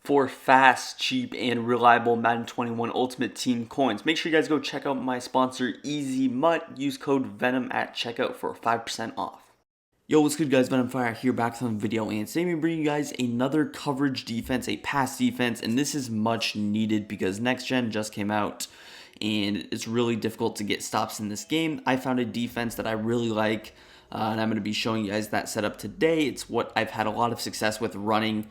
for fast, cheap, and reliable Madden 21 Ultimate Team coins. Make sure you guys go check out my sponsor, Easy Mutt. Use code VENOM at checkout for 5% off. Yo, what's good guys, Venom Fire here, back on the video, and today we bring you guys another coverage defense, a pass defense, and this is much needed because next gen just came out, and it's really difficult to get stops in this game. I found a defense that I really like, and I'm going to be showing you guys that setup today. It's what I've had a lot of success with running,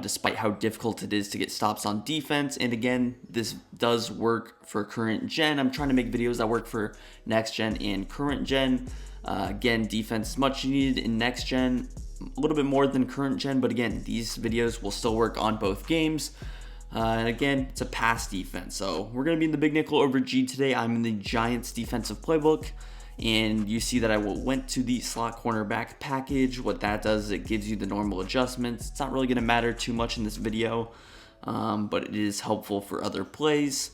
despite how difficult it is to get stops on defense. And again, this does work for current gen. I'm trying to make videos that work for next gen and current gen. Again, defense is much needed in next gen, a little bit more than current gen, but again, these videos will still work on both games. And again, it's a pass defense. So we're going to be in the big nickel over G today. I'm in the Giants defensive playbook, and you see that I went to the slot cornerback package. What that does is it gives you the normal adjustments. It's not really going to matter too much in this video, but it is helpful for other plays.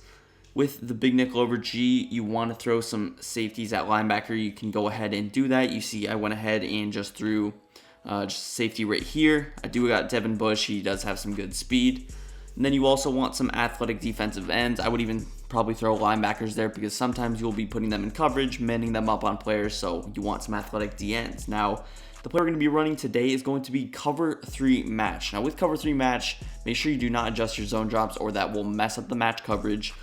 With the big nickel over G, you want to throw some safeties at linebacker. You can go ahead and do that. You see I went ahead and just threw just safety right here. I do got Devin Bush. He does have some good speed. And then you also want some athletic defensive ends. I would even probably throw linebackers there because sometimes you'll be putting them in coverage, manning them up on players, so you want some athletic D ends. Now, the play we're going to be running today is going to be cover 3 match. Now, with cover 3 match, make sure you do not adjust your zone drops or that will mess up the match coverage.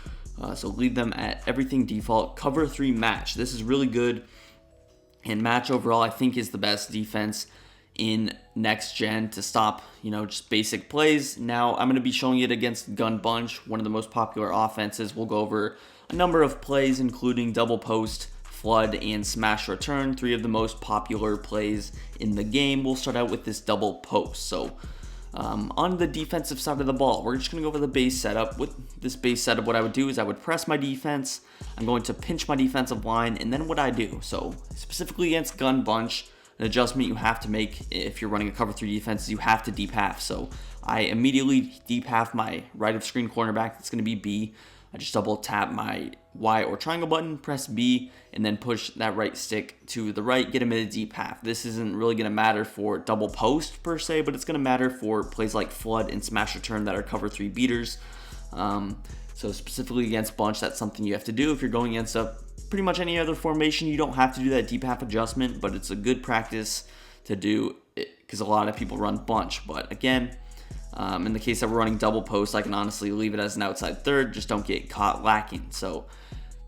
So leave them at everything default. Cover 3 match. This is really good. And match overall, I think, is the best defense in next gen to stop, just basic plays. Now, I'm going to be showing it against Gun Bunch, one of the most popular offenses. We'll go over a number of plays, including double post, flood, and smash return, 3 of the most popular plays in the game. We'll start out with this double post. So, on the defensive side of the ball, we're just going to go over the base setup. With this base setup, what I would do is I would press my defense. I'm going to pinch my defensive line, and then what I do. So specifically against Gun Bunch, an adjustment you have to make if you're running a cover 3 defense is you have to deep half. So I immediately deep half my right of screen cornerback. That's going to be B. I just double tap my Y or triangle button, press B, and then push that right stick to the right, get him in a deep half. This isn't really going to matter for double post per se, but it's going to matter for plays like flood and smash return that are cover 3 beaters. So specifically against Bunch, that's something you have to do. If you're going against pretty much any other formation, you don't have to do that deep half adjustment, but it's a good practice to do because a lot of people run Bunch. But again, in the case that we're running double post, I can honestly leave it as an outside third. Just don't get caught lacking. So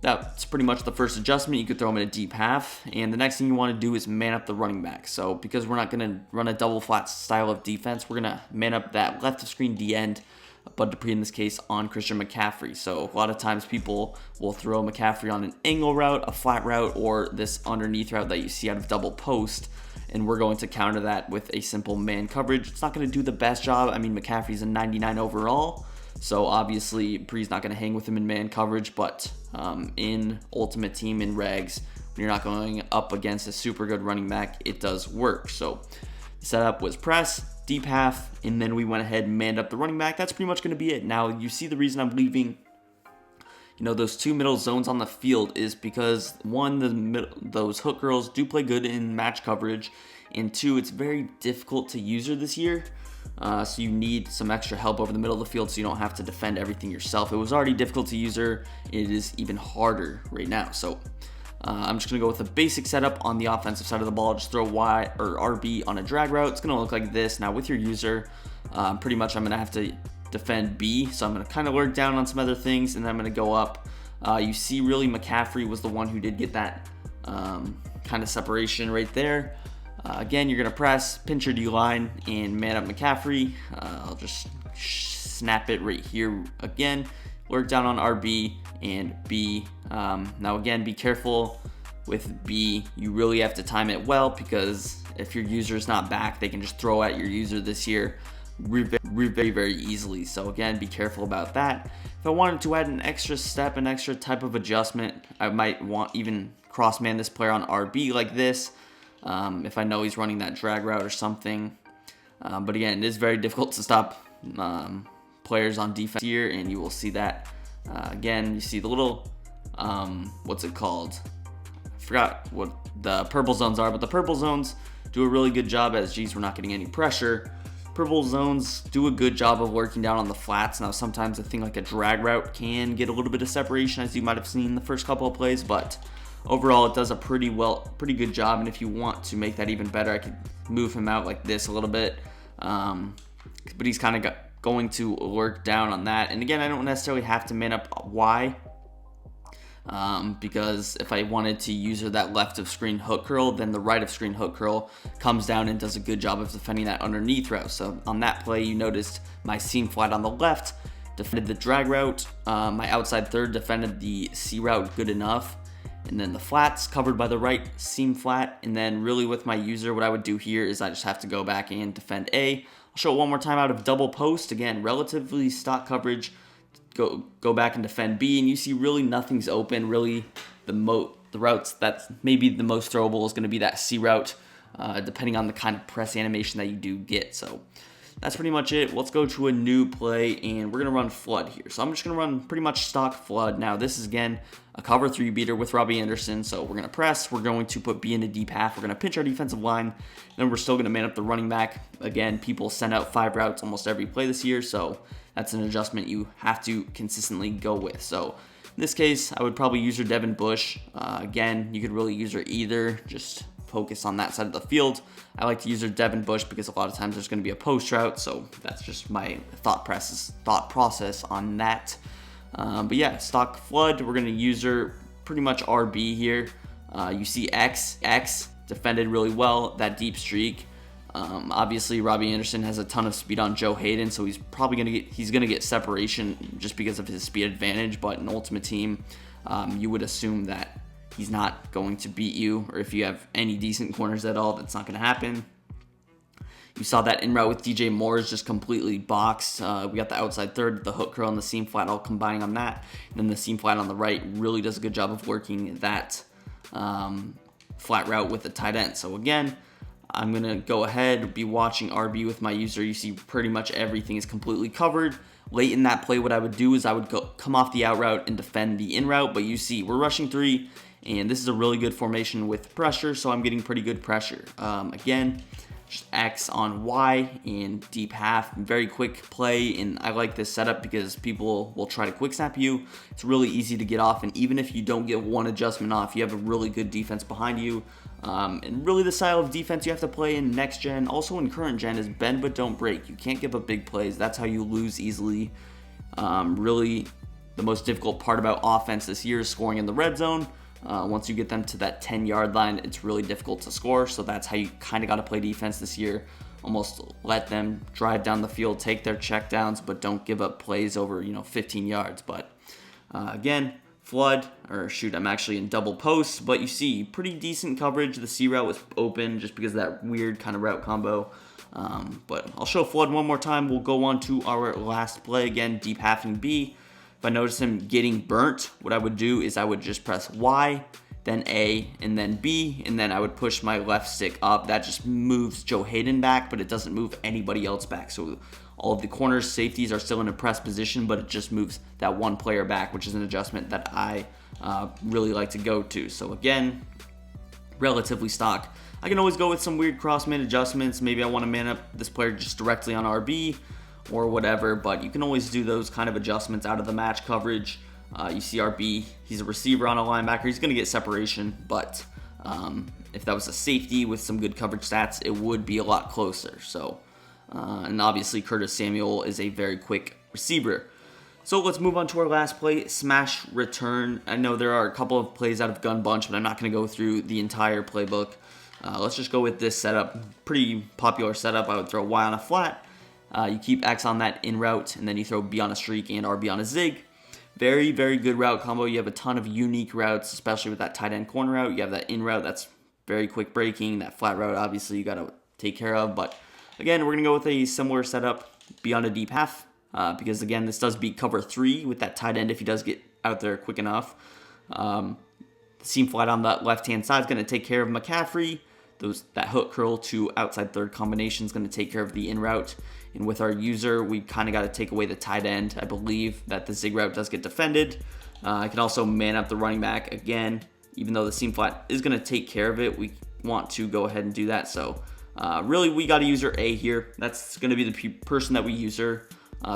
that's pretty much the first adjustment. You could throw them in a deep half. And the next thing you want to do is man up the running back. So because we're not going to run a double flat style of defense, we're going to man up that left of screen D end, Bud Dupree in this case, on Christian McCaffrey. So a lot of times people will throw McCaffrey on an angle route, a flat route, or this underneath route that you see out of double post. And we're going to counter that with a simple man coverage. It's not going to do the best job. I mean, McCaffrey's a 99 overall, so obviously Bree's not going to hang with him in man coverage, but in Ultimate Team, in regs, when you're not going up against a super good running back, it does work. So the setup was press, deep half, and then we went ahead and manned up the running back. That's pretty much going to be it. Now, you see the reason I'm leaving those 2 middle zones on the field is because, one, those hook girls do play good in match coverage, and 2, it's very difficult to use her this year, so you need some extra help over the middle of the field so you don't have to defend everything yourself. It was already difficult to use her. It is even harder right now. So I'm just going to go with a basic setup on the offensive side of the ball. Just throw Y or RB on a drag route. It's going to look like this. Now with your user, pretty much I'm going to have to defend B, so I'm going to kind of lurk down on some other things, and then I'm going to go up. You see really McCaffrey was the one who did get that kind of separation right there. Again, you're going to press, pinch your D-line, and man up McCaffrey. I'll just snap it right here again. Lurk down on RB and B. Now again, be careful with B. You really have to time it well because if your user is not back, they can just throw at your user this year very, very easily. So again, be careful about that. If I wanted to add an extra step, an extra type of adjustment, I might want even cross-man this player on RB like this, if I know he's running that drag route or something. But again, it is very difficult to stop players on defense here, and you will see that. Again, you see the little, what's it called? I forgot what the purple zones are, but the purple zones do a really good job as, geez, we're not getting any pressure. purple zones do a good job of working down on the flats. Now, sometimes a thing like a drag route can get a little bit of separation, as you might have seen in the first couple of plays, but overall it does a pretty good job. And if you want to make that even better, I could move him out like this a little bit, but he's kind of going to work down on that. And again, I don't necessarily have to man up Y, because if I wanted to use that left of screen hook curl, then the right of screen hook curl comes down and does a good job of defending that underneath route. So on that play, you noticed my seam flat on the left defended the drag route, my outside third defended the C route good enough, and then the flats covered by the right seam flat. And then really with my user, what I would do here is I just have to go back and defend A. I'll show it one more time out of double post. Again, relatively stock coverage. Go back and defend B, and you see really nothing's open. Really, the routes that's maybe the most throwable is going to be that C route, depending on the kind of press animation that you do get. So that's pretty much it. Let's go to a new play, and we're going to run flood here. So I'm just going to run pretty much stock flood. Now this is, again, a cover 3 beater with Robbie Anderson. So we're going to press. We're going to put B into deep half. We're going to pinch our defensive line. Then we're still going to man up the running back. Again, people send out 5 routes almost every play this year, so that's an adjustment you have to consistently go with. So in this case, I would probably use your Devin Bush. Again, you could really use her either. Just focus on that side of the field. I like to use her Devin Bush because a lot of times there's going to be a post route, so that's just my thought process on that. But yeah, stock flood, we're going to use her pretty much RB here. You see X defended really well, that deep streak. Obviously, Robbie Anderson has a ton of speed on Joe Hayden, so he's probably gonna get separation just because of his speed advantage. But in Ultimate Team, you would assume that he's not going to beat you, or if you have any decent corners at all, that's not going to happen. You saw that in route with DJ Moore is just completely boxed. We got the outside third, the hook curl, and the seam flat all combining on that. And then the seam flat on the right really does a good job of working that flat route with the tight end. So again, I'm going to go ahead, be watching RB with my user. You see pretty much everything is completely covered. Late in that play, what I would do is I would come off the out route and defend the in route. But you see, we're rushing 3, and this is a really good formation with pressure, so I'm getting pretty good pressure. Again, just X on Y and deep half. Very quick play, and I like this setup because people will try to quick snap you. It's really easy to get off, and even if you don't get one adjustment off, you have a really good defense behind you. And really the style of defense you have to play in next gen, also in current gen, is bend but don't break. You can't give up big plays. That's how you lose easily. Really, the most difficult part about offense this year is scoring in the red zone. Once you get them to that 10-yard line, it's really difficult to score. So that's how you kind of got to play defense this year. Almost let them drive down the field, take their checkdowns, but don't give up plays over 15 yards. But again, flood, or shoot, I'm actually in double post, but you see pretty decent coverage. The C route was open just because of that weird kind of route combo. But I'll show flood one more time. We'll go on to our last play again, deep halfing B. If I notice him getting burnt, what I would do is I would just press Y, then A, and then B, and then I would push my left stick up. That just moves Joe Hayden back, but it doesn't move anybody else back. So all of the corners, safeties are still in a press position, but it just moves that one player back, which is an adjustment that I really like to go to. So again, relatively stock. I can always go with some weird cross-man adjustments. Maybe I want to man up this player just directly on RB or whatever, but you can always do those kind of adjustments out of the match coverage. You see RB, he's a receiver on a linebacker. He's going to get separation, but if that was a safety with some good coverage stats, it would be a lot closer. So, and obviously Curtis Samuel is a very quick receiver. So let's move on to our last play, smash return. I know there are a couple of plays out of gun bunch, but I'm not going to go through the entire playbook. Let's just go with this setup. Pretty popular setup. I would throw Y on a flat. You keep X on that in route, and then you throw B on a streak and RB on a zig. Very, very good route combo. You have a ton of unique routes, especially with that tight end corner route. You have that in route that's very quick breaking. That flat route, obviously, you got to take care of. But again, we're going to go with a similar setup, B on a deep half, because again, this does beat cover 3 with that tight end if he does get out there quick enough. The seam flat on the left-hand side is going to take care of McCaffrey. That hook curl to outside third combination is going to take care of the in route. And with our user, we kind of got to take away the tight end. I believe that the zig route does get defended. I can also man up the running back again. Even though the seam flat is going to take care of it, we want to go ahead and do that. So Really, we got to use our A here. That's going to be the person that we use her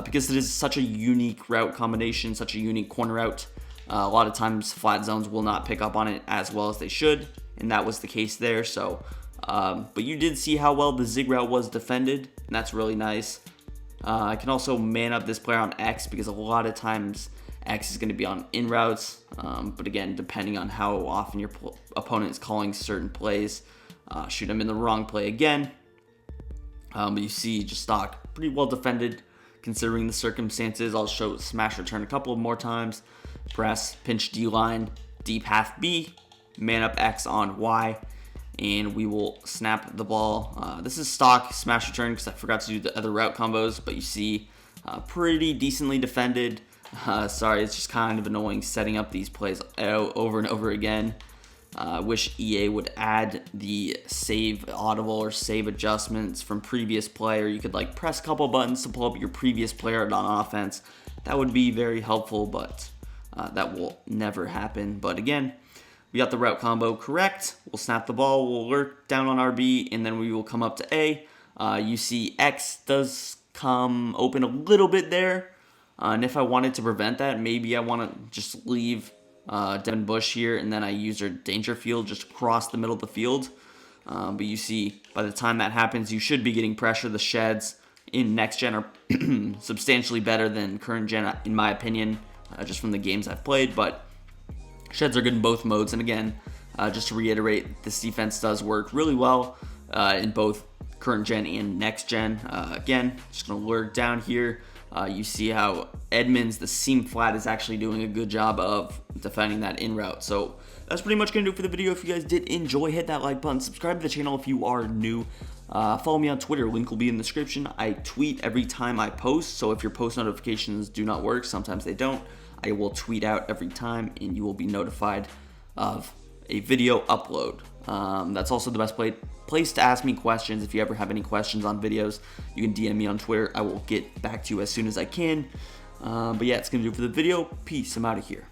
because it is such a unique route combination, such a unique corner route. A lot of times flat zones will not pick up on it as well as they should, and that was the case there. So, but you did see how well the zig route was defended, and that's really nice. I can also man up this player on X because a lot of times X is going to be on in routes, but again, depending on how often your opponent is calling certain plays, shoot him in the wrong play again. But you see just stock pretty well defended considering the circumstances. I'll show smash return a couple of more times. Press, pinch D line, deep half B, man up X on Y, and we will snap the ball. This is stock smash return because I forgot to do the other route combos, but you see pretty decently defended. Sorry, it's just kind of annoying setting up these plays over and over again. I wish EA would add the save audible or save adjustments from previous play, or you could like press a couple buttons to pull up your previous player on offense. That would be very helpful, but that will never happen. But again, we got the route combo correct. We'll snap the ball, we'll lurk down on RB, and then we will come up to A. You see X does come open a little bit there. And if I wanted to prevent that, maybe I want to just leave Devin Bush here, and then I use her danger field just across the middle of the field. But you see, by the time that happens, you should be getting pressure. The sheds in next gen are substantially better than current gen, in my opinion, just from the games I've played. But sheds are good in both modes. And again, just to reiterate, this defense does work really well in both current gen and next gen. Again, just gonna lurk down here. You see how Edmonds, the seam flat, is actually doing a good job of defending that in route. So that's pretty much going to do it for the video. If you guys did enjoy, hit that like button. Subscribe to the channel if you are new. Follow me on Twitter. Link will be in the description. I tweet every time I post. So if your post notifications do not work, sometimes they don't, I will tweet out every time and you will be notified of a video upload. That's also the best place to ask me questions. If you ever have any questions on videos, you can DM me on Twitter. I will get back to you as soon as I can. But yeah, it's going to do it for the video. Peace. I'm out of here.